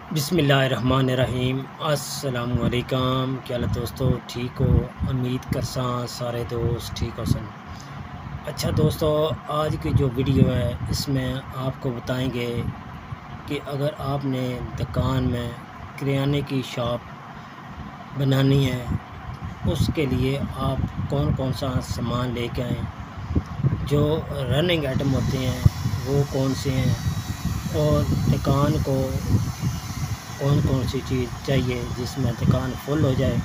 बिस्मिल्लाहिर्रहमानिर्रहीम। अस्सलामुअलैकुम। क्या हाल है दोस्तों, ठीक हो? उम्मीद करसा सारे दोस्त ठीक हो सन। अच्छा दोस्तों, आज की जो वीडियो है इसमें आपको बताएंगे कि अगर आपने दुकान में किराने की शॉप बनानी है, उसके लिए आप कौन कौन सा सामान लेके आएँ। जो रनिंग आइटम होते हैं वो कौन से हैं, और दुकान को कौन कौन सी चीज़ चाहिए जिसमें दुकान फुल हो जाए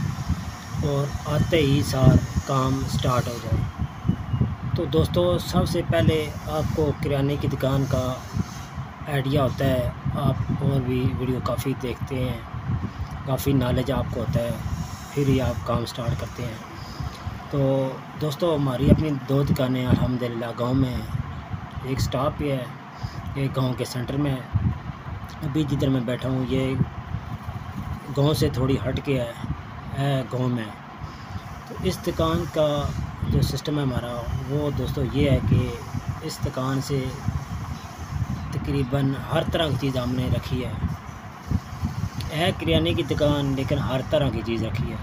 और आते ही सार काम स्टार्ट हो जाए। तो दोस्तों, सबसे पहले आपको किराने की दुकान का आइडिया होता है। आप और भी वीडियो काफ़ी देखते हैं, काफ़ी नॉलेज आपको होता है, फिर ही आप काम स्टार्ट करते हैं। तो दोस्तों, हमारी अपनी 2 दुकानें अल्हम्दुलिल्लाह गांव में हैं। एक स्टॉप पे है, एक गांव के सेंटर में है। अभी जिधर मैं बैठा हूँ ये गांव से थोड़ी हट के है गांव में। तो इस दुकान का जो सिस्टम है हमारा, वो दोस्तों ये है कि इस दुकान से तकरीबन हर तरह की चीज़ हमने रखी है किराने की दुकान, लेकिन हर तरह की चीज़ रखी है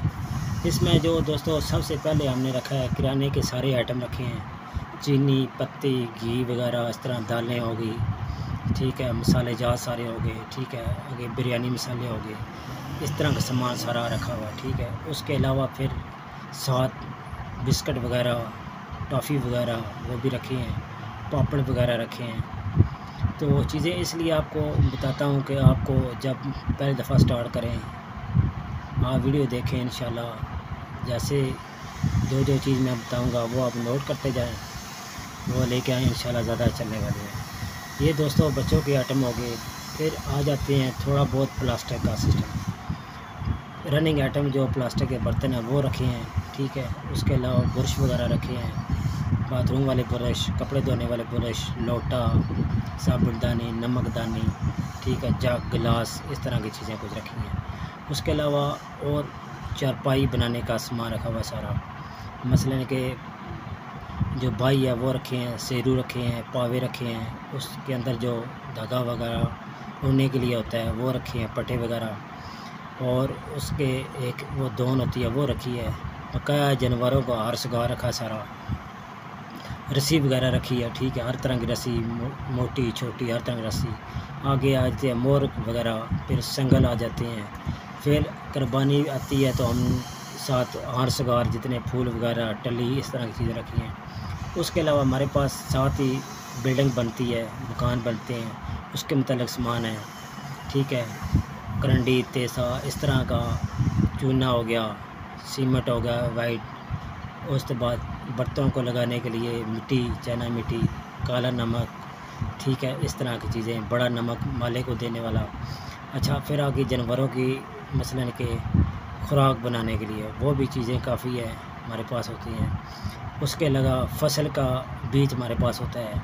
इसमें। जो दोस्तों सबसे पहले हमने रखा है किराने के सारे आइटम रखे हैं, चीनी, पत्ती, घी वगैरह, इस तरह दालें हो गई, ठीक है, मसाले जात सारे हो गए, ठीक है, आगे बिरयानी मसाले हो गए, इस तरह का सामान सारा रखा हुआ है, ठीक है। उसके अलावा फिर साथ बिस्किट वगैरह, टॉफ़ी वगैरह वो भी रखे हैं, पापड़ वगैरह रखे हैं। तो वो चीज़ें इसलिए आपको बताता हूँ कि आपको जब पहली दफ़ा स्टार्ट करें, आप वीडियो देखें इंशाल्लाह। जैसे जो जो चीज़ मैं बताऊँगा वो आप नोट करते जाएं, वो लेके आएँ, इंशाल्लाह ज़्यादा चलने वाले हैं। ये दोस्तों बच्चों के आइटम हो गए। फिर आ जाते हैं थोड़ा बहुत प्लास्टिक का सिस्टम, रनिंग आइटम जो प्लास्टिक के बर्तन हैं वो रखे हैं, ठीक है। उसके अलावा ब्रश वगैरह रखे हैं, बाथरूम वाले ब्रश, कपड़े धोने वाले ब्रश, लोटा, साबुनदानी, नमकदानी, ठीक है, जग, गिलास, इस तरह की चीज़ें कुछ रखी हैं। उसके अलावा और चारपाई बनाने का सामान रखा हुआ सारा, मसलन के जो बाई है वो रखे हैं, सेरू रखे हैं, पावे रखे हैं, उसके अंदर जो धागा वगैरह उड़ने के लिए होता है वो रखे हैं, पट्टे वगैरह, और उसके एक वो दोन होती है वो रखी है। बकाया जानवरों का हार सगार रखा सारा, रस्सी वगैरह रखी है, ठीक है, हर तरह की रस्सी, मोटी छोटी हर तरह की रस्सी। आगे आ जाते हैं मोर वगैरह, फिर संगल आ जाते हैं, फिर कुर्बानी आती है तो हम साथ हार सगार, जितने फूल वगैरह, टली, इस तरह की चीज़ें रखी हैं। उसके अलावा हमारे पास साथ ही बिल्डिंग बनती है, मकान बनते हैं, उसके मतलब सामान है, ठीक है, करंडी, तेसा, इस तरह का, चूना हो गया, सीमेंट हो गया वाइट। उसके बाद बर्तनों को लगाने के लिए मिट्टी, चना मिट्टी, काला नमक, ठीक है, इस तरह की चीज़ें, बड़ा नमक माले को देने वाला। अच्छा, फिर आगे जानवरों की मसलन के खुराक बनाने के लिए वो भी चीज़ें काफ़ी है हमारे पास होती हैं। उसके अलावा फसल का बीज हमारे पास होता है,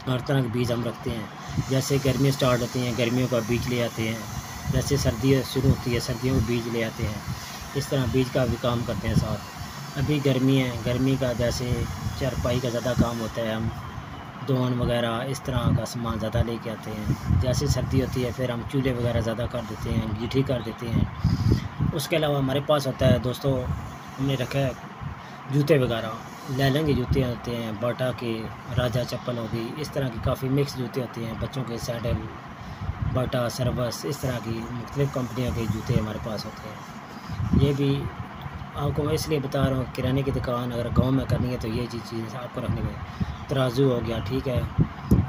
हर तरह के बीज हम रखते हैं। जैसे गर्मी स्टार्ट होती हैं, गर्मियों का बीज ले आते हैं, जैसे सर्दी शुरू होती है, सर्दियों में बीज ले आते हैं, इस तरह बीज का भी काम करते हैं साथ। अभी गर्मी है, गर्मी का जैसे चारपाई का ज़्यादा काम होता है, हम दोन वगैरह इस तरह का सामान ज़्यादा लेके आते हैं। जैसे सर्दी होती है फिर हम चूल्हे वगैरह ज़्यादा कर देते हैं, अंगीठी कर देते हैं। उसके अलावा हमारे पास होता है दोस्तों, हमने रखा है जूते वगैरह, लैलन के जूते होते हैं, बाटा के, राजा चप्पल हो गई, इस तरह की काफ़ी मिक्स जूते होते हैं, बच्चों के सैंडल, बाटा, सर्वस, इस तरह की मुख्तलिफ़ कंपनियों के जूते हमारे पास होते हैं। ये भी आपको मैं इसलिए बता रहा हूँ, किराने की दुकान अगर गांव में करनी है तो ये चीज़ आपको रखनी है। तराजू हो गया, ठीक है,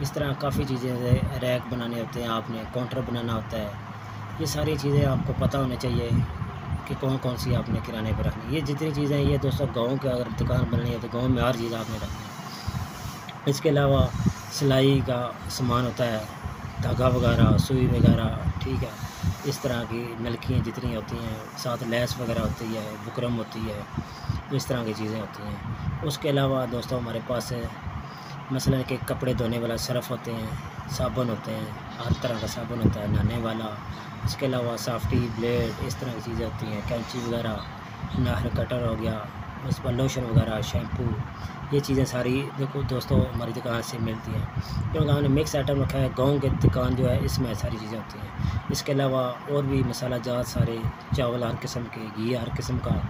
इस तरह काफ़ी चीज़ें, रैक बनाने होते हैं, आपने काउंटर बनाना होता है। ये सारी चीज़ें आपको पता होनी चाहिए कि कौन कौन सी आपने किराने पर रखनी है। ये जितनी चीज़ें ये दोस्तों गाँव के अगर दुकान बननी है तो गाँव में हर चीज़ आपने रखनी है। इसके अलावा सिलाई का सामान होता है, धागा वगैरह, सुई वगैरह, ठीक है, इस तरह की नलकियाँ जितनी होती हैं, साथ लैस वगैरह होती है, बुकरम होती है, इस तरह की चीज़ें होती हैं। उसके अलावा दोस्तों हमारे पास मसलन के कपड़े धोने वाला सर्फ़ होते हैं, साबुन होते हैं, हर तरह का साबुन होता है, नहाने वाला। इसके अलावा साफ्टी, ब्लेड, इस तरह की चीज़ें होती हैं, कैंची वगैरह, नाखून कटर हो गया, उस पर लोशन वगैरह, शैम्पू, ये चीज़ें सारी देखो दोस्तों हमारी दुकान से मिलती हैं, क्योंकि हमने मिक्स आइटम रखा है। गाँव की दुकान जो है इसमें सारी चीज़ें होती हैं। इसके अलावा और भी मसाला जात सारे, चावल हर किस्म के, घी हर किस्म का,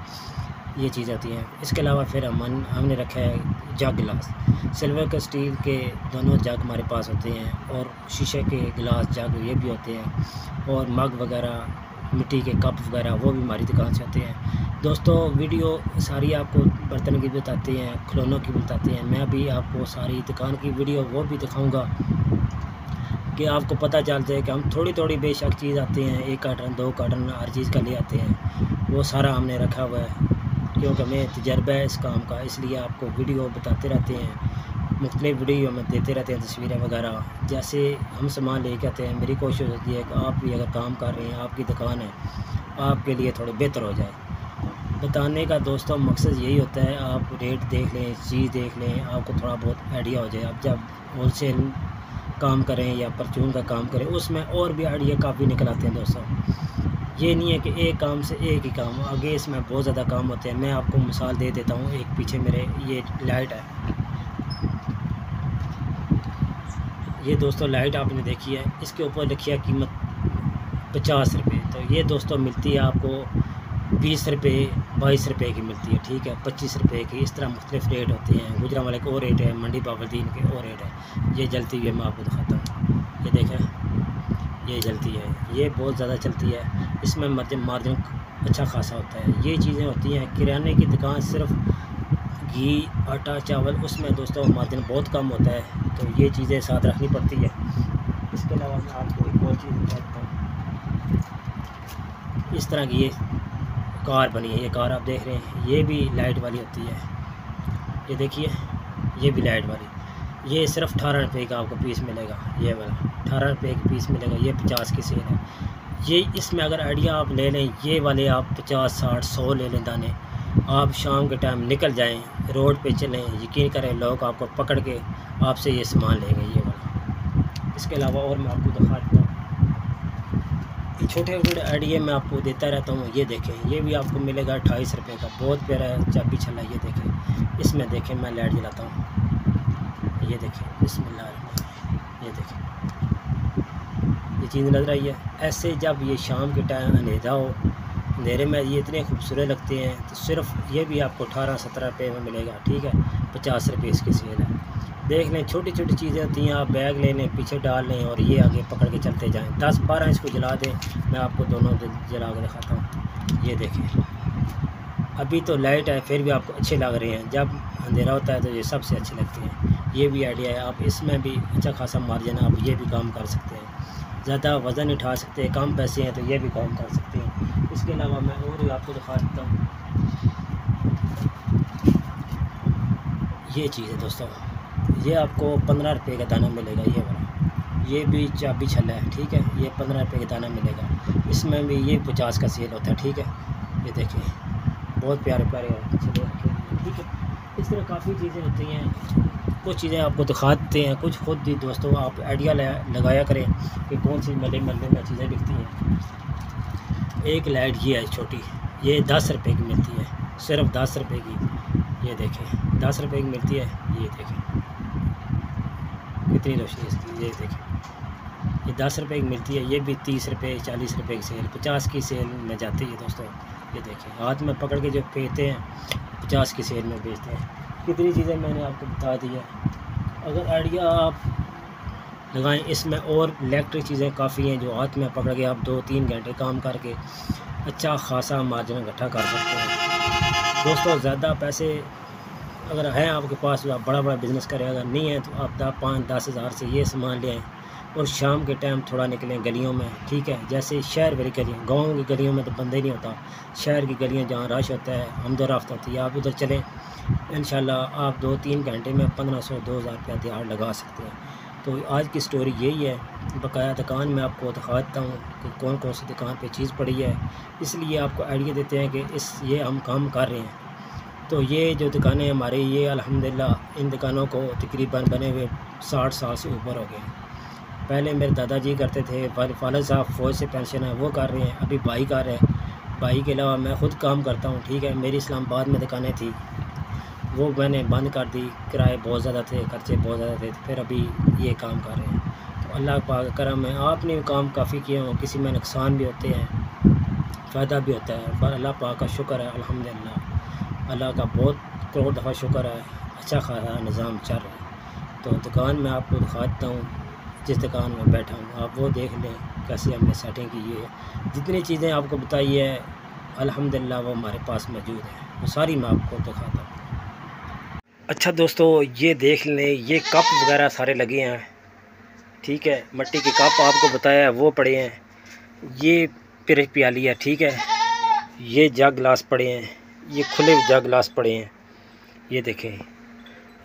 ये चीज़ होती हैं। इसके अलावा फिर हमने रखा है जग गिलास, सिल्वर के, स्टील के, दोनों जग हमारे पास होते हैं, और शीशे के गिलास जग ये भी होते हैं, और मग वगैरह, मिट्टी के कप वगैरह वो भी हमारी दुकान से होते हैं। दोस्तों वीडियो सारी आपको बर्तन की भी बताते हैं, खिलौनों की बताते हैं। मैं भी आपको सारी दुकान की वीडियो वो भी दिखाऊंगा कि आपको पता चल जाए कि हम थोड़ी थोड़ी बेशक चीज़ आते हैं, 1 कार्टन 2 कार्टन हर चीज़ का ले आते हैं। वो सारा हमने रखा हुआ है, क्योंकि हमें तजर्बा है इस काम का, इसलिए आपको वीडियो बताते रहते हैं, मुख्तलिफ वीडियो में देते रहते हैं तस्वीरें वगैरह। जैसे हम सामान लेके आते हैं, मेरी कोशिश होती है कि आप भी अगर काम कर रहे हैं, आपकी दुकान है, आपके लिए थोड़े बेहतर हो जाए। बताने का दोस्तों मकसद यही होता है, आप रेट देख लें, चीज़ देख लें, आपको थोड़ा बहुत आइडिया हो जाए। आप जब होलसेल काम करें या परचून का काम करें, उसमें और भी आइडिया काफ़ी निकल आते हैं दोस्तों। ये नहीं है कि एक काम से एक ही काम, आगे इसमें बहुत ज़्यादा काम होते हैं। मैं आपको मिसाल दे देता हूँ। एक पीछे मेरे ये लाइट है, ये दोस्तों लाइट आपने देखी है, इसके ऊपर लिखी है कीमत 50 रुपये। तो ये दोस्तों मिलती है आपको 20 रुपये, 22 रुपये की मिलती है, ठीक है, 25 रुपये की। इस तरह मुख्तलिफ रेट होते हैं। गुजरांवाले के और रेट है, मंडी बाबरदीन के और रेट है। ये जलती हुई मैं आपको दिखाता हूँ, ये देखें, ये जलती है, ये बहुत ज़्यादा चलती है। इसमें मार्जिन अच्छा खासा होता है। ये चीज़ें होती हैं किराने की दुकान, सिर्फ घी, आटा, चावल, उसमें दोस्तों मार्जिन बहुत कम होता है। तो ये चीज़ें साथ रखनी पड़ती है। इसके अलावा मैं आपको एक और चीज़ बताता हूँ। इस तरह की ये कार बनी है, ये कार आप देख रहे हैं, ये भी लाइट वाली होती है। ये देखिए, ये भी लाइट वाली, ये सिर्फ 18 रुपये का आपको पीस मिलेगा। ये वाला 18 रुपये की पीस मिलेगा। ये 50 की सेल है। ये इसमें अगर आइडिया आप ले लें, ये वाले आप 50, 60, 100 ले लें दाने, आप शाम के टाइम निकल जाएं, रोड पे चलें, यकीन करें लोग आपको पकड़ के आपसे ये सामान लेंगे, ये वाला। इसके अलावा और मैं आपको दिखा देता हूँ, ये छोटे छोटे आइडिया मैं आपको देता रहता हूँ। ये देखें, ये भी आपको मिलेगा 28 रुपये का, बहुत प्यारा है, चाबी छल्ला। ये देखें, इसमें देखें मैं लाइट जलाता हूँ, ये देखें, बिस्मिल्लाह, ये देखें, ये चीज़ नज़र आई है। ऐसे जब ये शाम के टाइम अंधेरा हो, अंधेरे में ये इतने खूबसूरत लगते हैं। तो सिर्फ ये भी आपको 18-17 रुपये में मिलेगा, ठीक है, 50 रुपये इसकी सेल है। देख लें, छोटी छोटी चीज़ें होती हैं, आप बैग ले लें, पीछे डाल लें और ये आगे पकड़ के चलते जाएं। 10-12 इसको जला दें, मैं आपको दोनों जला के दिखाता हूँ। ये देखें, अभी तो लाइट है फिर भी आपको अच्छे लग रहे हैं, जब अंधेरा होता है तो ये सबसे अच्छे लगते हैं। ये भी आइडिया है, आप इसमें भी अच्छा खासा मार्जिन, आप ये भी काम कर सकते हैं। ज़्यादा वज़न उठा सकते हैं, कम पैसे हैं तो ये भी काम कर सकते हैं। इसके अलावा मैं और भी आपको दिखा देता हूँ। ये चीज़ है दोस्तों, ये आपको 15 रुपये का दाना मिलेगा। ये वाला, ये भी चाबी छल्ला है, ठीक है, ये 15 रुपये का दाना मिलेगा। इसमें भी ये 50 का सेल होता है, ठीक है। ये देखिए, बहुत प्यारे प्यारे छल्ले रखे हैं, ठीक है। इस तरह काफ़ी चीज़ें होती हैं। कुछ चीज़ें आपको दिखा देते हैं, कुछ खुद भी दोस्तों आप आइडिया लगाया करें कि कौन सी महल्ले में चीज़ें बिकती हैं। एक लाइट ये है छोटी, ये 10 रुपये की मिलती है, सिर्फ 10 रुपये की। ये देखें, 10 रुपये की मिलती है। ये देखें कितनी रोशनी इसकी, ये देखें, ये 10 रुपये की मिलती है। ये भी 30 रुपये, 40 रुपये की सेल, 50 की सेल में जाती है दोस्तों। ये देखें, हाथ में पकड़ के जो फेंकते हैं 50 की सेल में बेचते हैं। कितनी चीज़ें मैंने आपको बता दी है। अगर आइडिया आप लगाएं, इसमें और इलेक्ट्रिक चीज़ें काफ़ी हैं जो हाथ में पकड़ के आप 2-3 घंटे काम करके अच्छा खासा मार्जिन इकट्ठा कर सकते हैं दोस्तों। ज़्यादा पैसे अगर हैं आपके पास तो आप बड़ा बड़ा बिज़नेस करें, अगर नहीं है तो आप 5-10 हज़ार से ये सामान ले आएँ और शाम के टाइम थोड़ा निकलें गलियों में, ठीक है। जैसे शहर वाली गलियाँ, गाँव की गलियों में तो बंदे नहीं होता, शहर की गलियाँ जहाँ रश होता है, आमदोरफ्त होती है, आप उधर चलें, इंशाल्लाह आप 2-3 घंटे में 1500-2000 रुपया दिहाड़ लगा सकते हैं। तो आज की स्टोरी यही है। बकाया दुकान में आपको दिखा देता हूँ कि कौन कौन सी दुकान पे चीज़ पड़ी है, इसलिए आपको आइडिया देते हैं कि ये हम काम कर रहे हैं। तो ये जो दुकानें हमारी, ये अल्हम्दुलिल्लाह इन दुकानों को तकरीबन बने हुए 60 साल से ऊपर हो गए हैं। पहले मेरे दादाजी करते थे, वालिद साहब फौज से पेंशन है वो कर रहे हैं, अभी भाई कर रहे हैं। भाई के अलावा मैं ख़ुद काम करता हूँ, ठीक है। मेरी इस्लामाबाद में दुकानें थी, वो मैंने बंद कर दी, किराए बहुत ज़्यादा थे, खर्चे बहुत ज़्यादा थे, फिर अभी ये काम कर रहे हैं। तो अल्लाह पाक का करम है, आपने भी काम काफ़ी किए हों, किसी में नुकसान भी होते हैं, फ़ायदा भी होता है, पर अल्लाह पाक का शुक्र है अल्हम्दुलिल्लाह। अल्लाह का बहुत करोड़ दफ़ा शुक्र है, अच्छा खासा निज़ाम चल रहा है। तो दुकान में आपको दिखा देता हूँ, जिस दुकान में बैठा हूँ आप वो देख लें कैसे हमने सेटिंग की है। जितनी चीज़ें आपको बताई है अल्हम्दुलिल्लाह वो हमारे पास मौजूद है, वो सारी मैं आपको दिखाता हूँ। अच्छा दोस्तों, ये देख लें, ये कप वगैरह सारे लगे हैं, ठीक है। मिट्टी के कप आपको बताया है वो पड़े हैं, ये पिरच प्याली है, ठीक है। ये जग गिलास पड़े हैं, ये खुले जग गिलास पड़े हैं, ये देखें।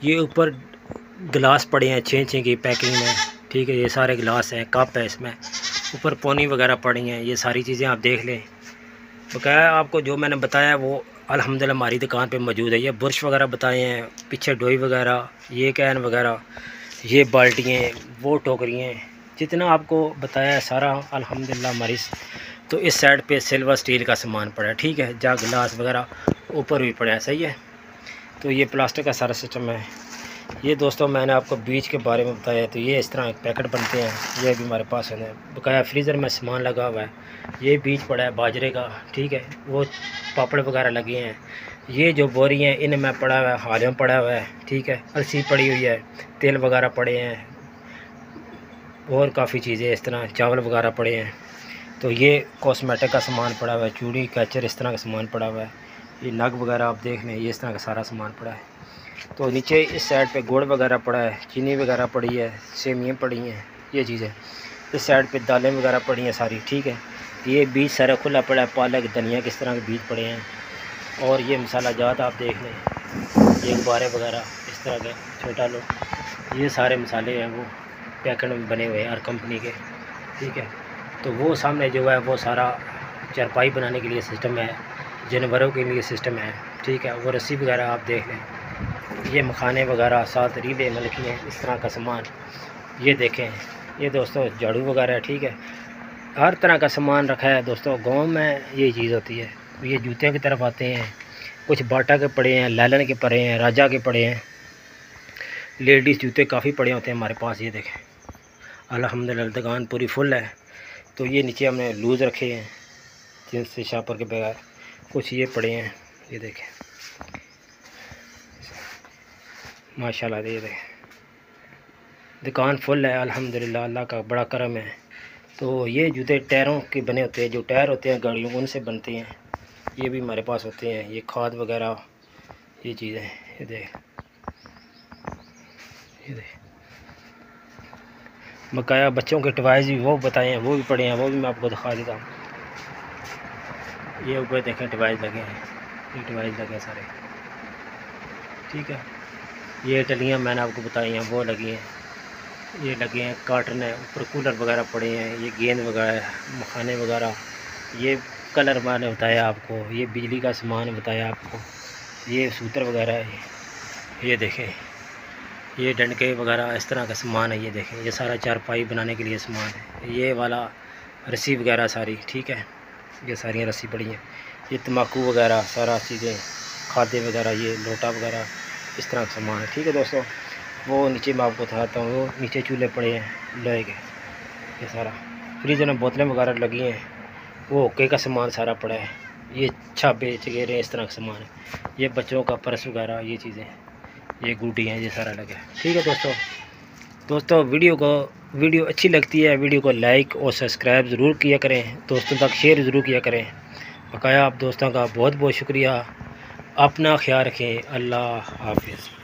ये ऊपर गिलास पड़े हैं 6-6 की पैकिंग में, ठीक है। ये सारे गिलास हैं, कप है, इसमें ऊपर पौनी वगैरह पड़ी हैं। ये सारी चीज़ें आप देख लें। तो क्या है, आपको जो मैंने बताया वो अल्हम्दुलिल्लाह हमारी दुकान पे मौजूद है। ये बुरश वगैरह बताए हैं, पीछे डोई वगैरह, ये कैन वगैरह, ये बाल्टियाँ, वो टोकरियाँ, जितना आपको बताया है सारा अल्हम्दुलिल्लाह हमारी। तो इस साइड पे सिल्वर स्टील का सामान पड़ा है, ठीक है। जग गिलास वगैरह ऊपर भी पड़ा है, सही है। तो ये प्लास्टिक का सारा सिस्टम है। ये दोस्तों मैंने आपको बीज के बारे में बताया, तो ये इस तरह एक पैकेट बनते हैं, ये भी हमारे पास है। बकाया फ्रीज़र में सामान लगा हुआ है। ये बीज पड़ा है बाजरे का, ठीक है। वो पापड़ वगैरह लगे हैं। ये जो बोरी हैं इनमें पड़ा हुआ है, हालियों पड़ा हुआ है, ठीक है। अलसी पड़ी हुई है, तेल वगैरह पड़े हैं, और काफ़ी चीज़ें इस तरह, चावल वगैरह पड़े हैं। तो ये कॉस्मेटिक का सामान पड़ा हुआ है, चूड़ी कैचर इस तरह का सामान पड़ा हुआ है। ये नग वगैरह आप देख लें, ये इस तरह का सारा सामान पड़ा है। तो नीचे इस साइड पे गुड़ वगैरह पड़ा है, चीनी वगैरह पड़ी है, सेमियाँ पड़ी हैं, ये चीज़ें। इस साइड पे दालें वगैरह पड़ी हैं सारी, ठीक है। ये बीज सारा खुला पड़ा है, पालक धनिया किस तरह के बीज पड़े हैं। और ये मसाला जात आप देख लें, ये गुब्बारे वगैरह इस तरह के छोटा लो, ये सारे मसाले हैं वो पैकेट में बने हुए हैं हर कंपनी के, ठीक है। तो वो सामने जो है वो सारा चारपाई बनाने के लिए सिस्टम है, जानवरों के लिए सिस्टम है, ठीक है। वो रस्सी वगैरह आप देख लें, ये मखाने वगैरह, साथ रीले मलकियाँ, इस तरह का सामान। ये देखें, ये दोस्तों झाड़ू वगैरह, ठीक है। हर तरह का सामान रखा है दोस्तों। गांव में ये चीज़ होती है। ये जूते की तरफ आते हैं, कुछ बाटा के पड़े हैं, लैलन के पड़े हैं, राजा के पड़े हैं, लेडीज़ जूते काफ़ी पड़े होते हैं हमारे पास। ये देखें अल्हम्दुलिल्लाह दुकान पूरी फुल है। तो ये नीचे हमने लूज़ रखे हैं जींस से शापर के बगैर, कुछ ये पड़े हैं, ये देखें माशाल्लाह। ये देखें दुकान फुल है अल्हम्दुलिल्लाह, अल्लाह का बड़ा करम है। तो ये जूते टायरों के बने होते हैं, जो टायर होते हैं गाड़ियों उनसे बनते हैं, ये भी हमारे पास होते हैं। ये खाद वगैरह, ये चीज़ें, ये देख, ये देख। बकाया बच्चों के टॉयज़ भी वो बताए हैं, वो भी पड़े हैं, वो भी मैं आपको दिखा देता हूँ। ये ऊपर देखें टॉयज़ लगे हैं, ये टॉयज़ लगे हैं सारे, ठीक है। ये टलियाँ मैंने आपको बताई हैं वो लगी हैं, ये लगे हैं। कार्टन है, ऊपर कूलर वगैरह पड़े हैं, ये गेंद वगैरह, मखाने वगैरह, ये कलर मैंने बताया आपको, ये बिजली का सामान बताया आपको, ये सूत्र वगैरह है, ये देखें, ये डंडे वगैरह इस तरह का सामान है। ये देखें, ये सारा चारपाई बनाने के लिए सामान है। ये वाला रस्सी वगैरह सारी, ठीक है, ये सारी रस्सी पड़ी हैं। ये तम्बाकू वगैरह सारा चीज़ें, खादे वगैरह, ये लोटा वगैरह इस तरह का सामान है, ठीक है दोस्तों। वो नीचे मैं आपको दिखाता हूँ, वो नीचे चूल्हे पड़े हैं लोहे के, ये सारा फ्रीजर में बोतलें वगैरह लगी हैं, वो होके का सामान सारा पड़ा है। ये छापे चगेरे इस तरह का सामान है। ये बच्चों का पर्स वगैरह, ये चीज़ें, ये गुड्डी हैं, ये सारा लगा है, ठीक है दोस्तों। वीडियो अच्छी लगती है, वीडियो को लाइक और सब्सक्राइब ज़रूर किया करें, दोस्तों तक शेयर ज़रूर किया करें। बकाया आप दोस्तों का बहुत बहुत शुक्रिया। अपना ख्याल रखें। अल्लाह हाफिज़।